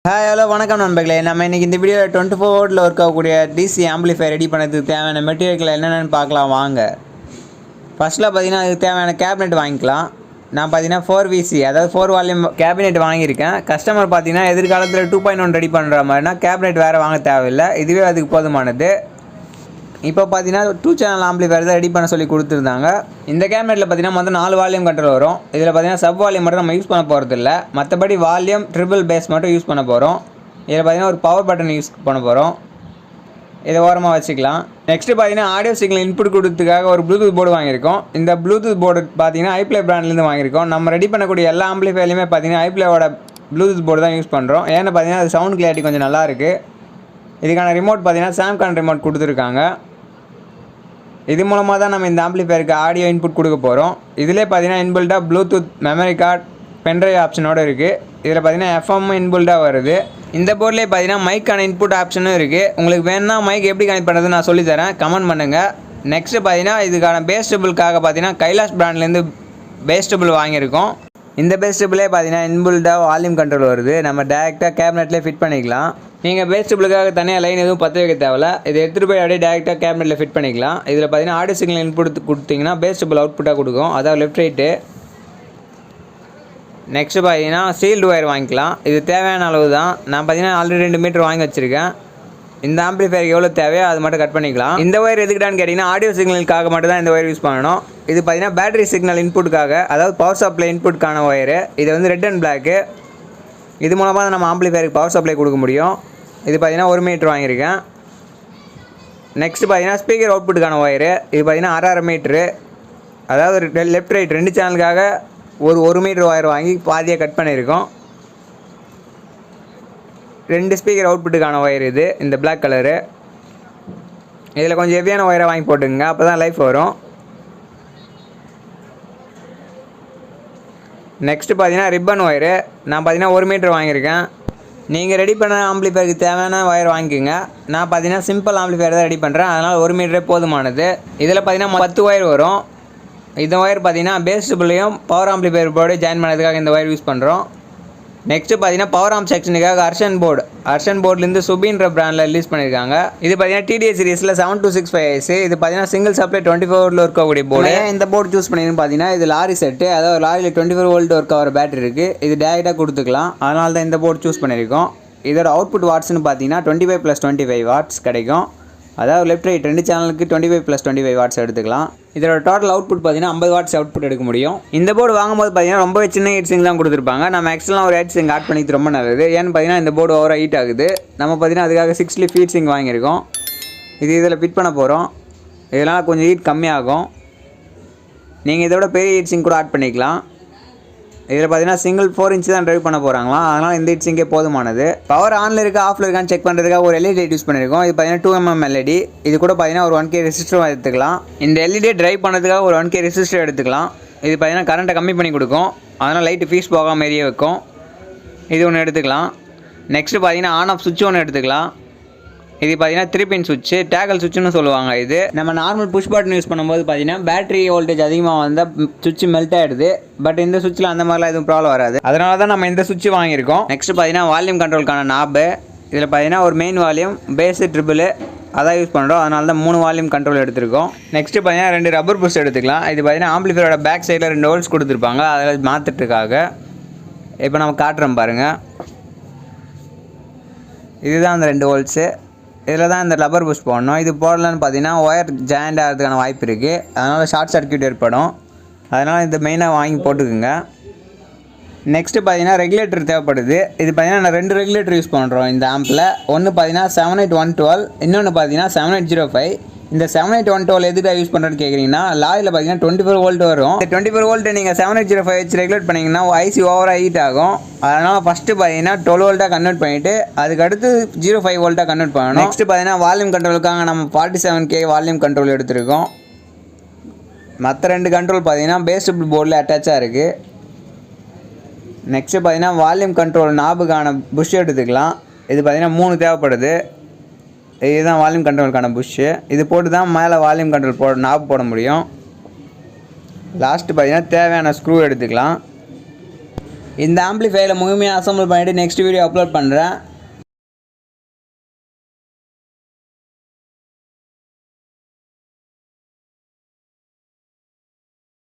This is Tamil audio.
ஹாய் ஹலோ வணக்கம் நண்பர்களே. நம்ம இன்றைக்கி இந்த வீடியோவில் 24 வோல்ட்டில் ஒர்க் ஆகக்கூடிய டிசி ஆம்பிளிஃபையர் ரெடி பண்ணுறதுக்கு தேவையான மெட்டீரியல்கள் என்னென்னு பார்க்கலாம் வாங்க. ஃபஸ்ட்டில் பார்த்தீங்கன்னா அதுக்கு தேவையான கேபினெட் வாங்கிக்கலாம். நான் பார்த்தீங்கன்னா 4VC அதாவது 4 வால்யூம் கேபினெட் வாங்கியிருக்கேன். கஸ்டமர் பார்த்தீங்கன்னா எதிர்காலத்தில் 2.1 ரெடி பண்ணுற மாதிரினா கேபினெட் வேறு வாங்க தேவையில்லை, இதுவே அதுக்கு போதுமானது. இப்போ பார்த்தீங்கன்னா 2 சேனல் ஆம்பிளிஃபையர் தான் ரெடி பண்ண சொல்லி கொடுத்துருந்தாங்க. இந்த கேபினெட்டில் பார்த்தீங்கன்னா மொத்தம் 4 வால்யூம் கண்ட்ரோல் வரும். இதில் பார்த்தீங்கன்னா சப் வால்யூம் மட்டும் நம்ம யூஸ் பண்ண போகிறது இல்லை, மற்றபடி வால்யூம் ட்ரிபிள் பேஸ் மட்டும் யூஸ் பண்ண போகிறோம். இதில் பார்த்தீங்கன்னா ஒரு பவர் பட்டன் யூஸ் பண்ண போகிறோம், இதை ஓரமாக வச்சுக்கலாம். நெக்ஸ்ட்டு பார்த்தீங்கன்னா ஆடியோ சிக்னல் இன்புட் கொடுத்ததுக்காக ஒரு ப்ளூடூத் போர்டு வாங்கியிருக்கோம். இந்த ப்ளூடூத் போர்டு பார்த்தீங்கன்னா ஐப்ளே பிராண்ட்லேருந்து வாங்கியிருக்கோம். நம்ம ரெடி பண்ணக்கூடிய எல்லா ஆம்பிளிஃபையர்லையுமே பார்த்தீங்கன்னா ஐப்ளேவோட ப்ளூடூத் போர்டு தான் யூஸ் பண்ணுறோம். ஏன்னா பார்த்தீங்கன்னா அது சவுண்ட் கிளாரிட்டி கொஞ்சம் நல்லாயிருக்கு. இதுக்கான ரிமோட் பார்த்தீங்கன்னா சாம்கான் ரிமோட் கொடுத்துருக்காங்க. இது மூலமாக தான் நம்ம இந்த ஆம்பிளிஃபையருக்கு ஆடியோ இன்புட் கொடுக்க போகிறோம். இதிலே பார்த்தீங்கன்னா இன்பில்டாக ப்ளூடூத் மெமரி கார்டு பென்ட்ரைவ் ஆப்ஷனோடு இருக்குது. இதில் பார்த்தீங்கன்னா எஃப்எம் இன்பில்டாக வருது. இந்த போர்ட்லேயே பார்த்தீங்கன்னா மைக்கான இன்புட் ஆப்ஷனும் இருக்குது. உங்களுக்கு வேணுன்னா மைக் எப்படி கனெக்ட் பண்ணுறது நான் சொல்லித்தரேன், கமெண்ட் பண்ணுங்கள். நெக்ஸ்ட்டு பார்த்தீங்கன்னா இதுக்கான பேஸ்டபிளுக்காக பார்த்தீங்கன்னா கைலாஷ் பிராண்ட்லேருந்து பேஸ்டபிள் வாங்கியிருக்கோம். இந்த பேஸ்டபிளே பார்த்தீங்கன்னா இன்பில்டாக வால்யூம் கண்ட்ரோல் வருது, நம்ம டேரெக்டாக கேபினெட்லேயே ஃபிட் பண்ணிக்கலாம். நீங்கள் பேஸ்டபிளுக்காக தனியாக லைன் எதுவும் பற்ற வைக்க தேவையில்ல, இதை எடுத்துகிட்டு போய் அப்படியே டேரெக்டாக கேபினெட்டில் ஃபிட் பண்ணிக்கலாம். இதில் பார்த்தீங்கன்னா ஆடியோ சிக்னல் இன்புட் கொடுத்தீங்கன்னா பேஸ்டபிள் அவுட்புட்டாக கொடுக்கும், அதாவது லெஃப்ட் ரைட்டு. நெக்ஸ்ட்டு பார்த்தீங்கன்னா சீல்டு ஒயர் வாங்கிக்கலாம். இது தேவையான அளவு தான். நான் பார்த்தீங்கன்னா ஆல்ரெடி 2 மீட்டர் வாங்கி வச்சுருக்கேன். இந்த ஆம்பிளிஃபையருக்கு எவ்வளோ தேவையோ அது மட்டும் கட் பண்ணிக்கலாம். இந்த ஒயர் எதுக்கிட்டான்னு கேட்டிங்கன்னா ஆடியோ சிக்னலுக்காக மட்டும் தான் இந்த ஒயர் யூஸ் பண்ணணும். இது பார்த்தீங்கன்னா பேட்டரி சிக்னல் இன்புட்டுக்காக, அதாவது பவர் சப்ளை இன்புட்டுக்கான ஒயரு. இது வந்து ரெட் அண்ட் பிளாக்கு. இது மூலமாக தான் நம்ம ஆம்பிளிஃபையருக்கு பவர் சப்ளை கொடுக்க முடியும். இது பார்த்தீங்கன்னா 1 மீட்டர் வாங்கியிருக்கேன். நெக்ஸ்ட்டு பார்த்தீங்கன்னா ஸ்பீக்கர் அவுட்புட்டுக்கான ஒயரு. இது பார்த்தீங்கன்னா 1/2 மீட்ரு, அதாவது லெஃப்ட் ரைட் 2 சேனலுக்காக ஒரு மீட்டர் ஒயர் வாங்கி பாதியாக கட் பண்ணியிருக்கோம். 2 ஸ்பீக்கர் அவுட்புட்டுக்கான ஒயர் இது, இந்த பிளாக் கலரு. இதில் கொஞ்சம் ஹெவியான ஒயரை வாங்கி போட்டுங்க, அப்போ தான் லைஃப் வரும். நெக்ஸ்ட்டு பார்த்தீங்கன்னா ரிப்பன் ஒயரு. நான் பார்த்தீங்கன்னா 1 மீட்டர் வாங்கியிருக்கேன். நீங்கள் ரெடி பண்ண ஆம்பிளிஃபையருக்கு தேவையான ஒயர் வாங்கிக்கோங்க. நான் பார்த்தீங்கன்னா சிம்பிள் ஆம்பிளிஃபையர் தான் ரெடி பண்ணுறேன், அதனால் 1 மீட்டரே போதுமானது. இதில் பார்த்தீங்கன்னா 10 ஒயர் வரும். இந்த ஒயர் பார்த்தீங்கன்னா பேஸ்டபிளையும் பவர் ஆம்பிளிஃபையர் போர்டு ஜாயின் பண்ணதுக்காக இந்த ஒயர் யூஸ் பண்ணுறோம். நெக்ஸ்ட்டு பார்த்தீங்கன்னா பவர் ஆம்ப் செக்ஷனுக்காக அர்ஷன் போர்ட்லேருந்து சுபின்ற பிராண்டில் ரிலீஸ் பண்ணியிருக்காங்க. இது பார்த்தீங்கன்னா டிடிஎஸ் சீரிஸில் 7265 இது பார்த்தீங்கன்னா சிங்கிள் சப்ளை 24 வோல்ட்டில் இருக்கக்கூடிய போர்டு. இந்த போர்டு சூஸ் பண்ணிங்கன்னு பார்த்தீங்கன்னா இது லாரி செட்டு, அதாவது லாரியில் 24 வோல்ட் ஒர்க் ஆகிற பேட்டரி இருக்குது. இது டேரெக்டாக கொடுத்துக்கலாம், அதனால தான் இந்த போர்டு சூஸ் பண்ணியிருக்கோம். இதோட அவுட்புட் வாட்ஸ்னு பார்த்தீங்கன்னா 25 + 25 வாட்ஸ் கிடைக்கும், அதாவது லெஃப்ட் ரைட் 2 சேனலுக்கு 25 + 25 வாட்ஸ் எடுத்துக்கலாம். இதோட டோட்டல் அவுட்புட் பார்த்தீங்கன்னா 50 வாட்ஸ் அவுட்புட் எடுக்க முடியும். இந்த போர்டு வாங்கும்போது பார்த்தீங்கன்னா ரொம்பவே சின்ன ஹீட்ஸிங் தான் கொடுத்துருப்பாங்க. நம்ம எக்ஸ்ட்ரா ஒரு ஹீட்ஸிங் ஆட் பண்ணிட்டு ரொம்ப நல்லது. ஏன்னு பார்த்தீங்கன்னா இந்த போர்டு ஓவராக ஹீட் ஆகுது. நம்ம பார்த்தீங்கன்னா அதுக்காக 6 லீஃப் ஹீட்ஸிங் வாங்கியிருக்கோம். இதில் ஃபிட் பண்ண போகிறோம். இதனால் கொஞ்சம் ஹீட் கம்மியாகும். நீங்கள் இதோட பெரிய ஹீட்ஸிங் கூட ஆட் பண்ணிக்கலாம். இதில் பார்த்தீங்கன்னா சிங்கிள் 4 இன்ச் தான் ட்ரைவ் பண்ண போகிறாங்களாம், அதனால் இந்த ஹீட்ஸிங்கே போதுமானது. பவர் ஆனில் இருக்கா ஆஃபில் இருக்கான்னு செக் பண்ணுறதுக்காக ஒரு எல்இடி லைட் யூஸ் பண்ணியிருக்கோம். இது பார்த்தீங்கன்னா 2mm எல்இடி. இது கூட பார்த்தீங்கன்னா ஒரு 1K ரெசிஸ்டர் எடுத்துக்கலாம். இந்த எல்இடியை ட்ரைவ் பண்ணுறதுக்காக ஒரு 1K ரெசிஸ்டர் எடுத்துக்கலாம். இது பார்த்தீங்கன்னா கரண்ட்டை கம்மி பண்ணி கொடுக்கும், அதனால் லைட்டு ஃபீஸ் போகாமல் எரிய வைக்கும். இது ஒன்று எடுத்துக்கலாம். நெக்ஸ்ட்டு பார்த்தீங்கன்னா ஆன் ஆஃப் சுவிட்ச் ஒன்று எடுத்துக்கலாம். இது பார்த்தீங்கன்னா 3 பின் சுவிட்சு, டேகல் சுவிட்சுன்னு சொல்லுவாங்க. இது நம்ம நார்மல் புஷ் பட்டன் யூஸ் பண்ணும்போது பார்த்தீங்கன்னா பேட்டரி வோல்டேஜ் அதிகமாக வந்தால் சுவிட்ச் மெல்ட் ஆகிடுது. பட் இந்த சுவிட்சில் அந்த மாதிரிலாம் எதுவும் ப்ராப்ளம் வராது, அதனால தான் நம்ம இந்த சுவிட்ச் வாங்கியிருக்கோம். நெக்ஸ்ட்டு பார்த்தீங்கன்னா வால்யூம் கண்ட்ரோலுக்கான நாபு. இதில் பார்த்தீங்கன்னா ஒரு மெயின் வால்யூம், பேஸு, ட்ரிபிள் அதான் யூஸ் பண்ணுறோம், அதனால தான் 3 வால்யூம் கண்ட்ரோல் எடுத்திருக்கோம். நெக்ஸ்ட்டு பார்த்தீங்கன்னா 2 ரப்பர் புஷ் எடுத்துக்கலாம். இது பார்த்தீங்கன்னா ஆம்பிளிஃபையரோட பேக் சைடில் 2 ஹோல்ஸ் கொடுத்துருப்பாங்க, அதில் மாற்றுறதுக்காக. இப்போ நம்ம காட்டுறோம் பாருங்கள், இதுதான் அந்த 2 ஹோல்ஸு. இதில் தான் இந்த ரப்பர் புஷ் போடணும். இது போடலன்னு பார்த்தீங்கன்னா ஒயர் ஜாயிண்ட் ஆகிறதுக்கான வாய்ப்பு இருக்குது, அதனால் ஷார்ட் சர்க்யூட் ஏற்படும். அதனால் இந்த மெயினாக வாங்கி போட்டுக்குங்க. நெக்ஸ்ட்டு பார்த்தீங்கன்னா ரெகுலேட்டர் தேவைப்படுது. இது பார்த்தீங்கன்னா நான் 2 ரெகுலேட்டர் யூஸ் பண்ணுறோம் இந்த ஆம்பில். ஒன்று பார்த்தீங்கன்னா 78112, இன்னொன்று பார்த்தீங்கன்னா 7805. இந்த 78112 எதுக்காக யூஸ் பண்ணுறேன்னு கேட்குறீங்கன்னா, லாரியில் பார்த்தீங்கன்னா 24 வோல்ட் வரும். இந்த 24 வோல்ட்டு நீங்கள் 7805 வச்சு ரெகுலேட் பண்ணிங்கன்னா ஐசி ஓவராக ஹீட் ஆகும். அதனால் ஃபஸ்ட்டு பார்த்தீங்கன்னா 12 வோல்ட்டாக கன்வெர்ட் பண்ணிவிட்டு அதுக்கடுத்து 05 வோல்ட்டாக கன்வெர்ட் பண்ணணும். நெக்ஸ்ட்டு பார்த்தீங்கன்னா வால்யூம் கண்ட்ரோலுக்காக நம்ம 47K வால்யூம் கண்ட்ரோல் எடுத்துருக்கோம். மற்ற 2 கண்ட்ரோல் பார்த்தீங்கன்னா பேஸ்டபிள் போர்டில் அட்டாச்சாக இருக்குது. நெக்ஸ்ட்டு பார்த்தீங்கன்னா வால்யூம் கண்ட்ரோல் நாபுக்கான புஷ் எடுத்துக்கலாம். இது பார்த்தீங்கன்னா 3 தேவைப்படுது. இதுதான் வால்யூம் கண்ட்ரோலுக்கான புஷ்ஷு. இது போட்டு தான் மேலே வால்யூம் கண்ட்ரோல் நாப் போட முடியும். லாஸ்ட்டு பார்த்தீங்கன்னா தேவையான ஸ்க்ரூ எடுத்துக்கலாம். இந்த ஆம்ப்ளிஃபையரை முழுமையாக அசம்பிள் பண்ணிவிட்டு நெக்ஸ்ட் வீடியோ அப்லோட் பண்ணுறேன்.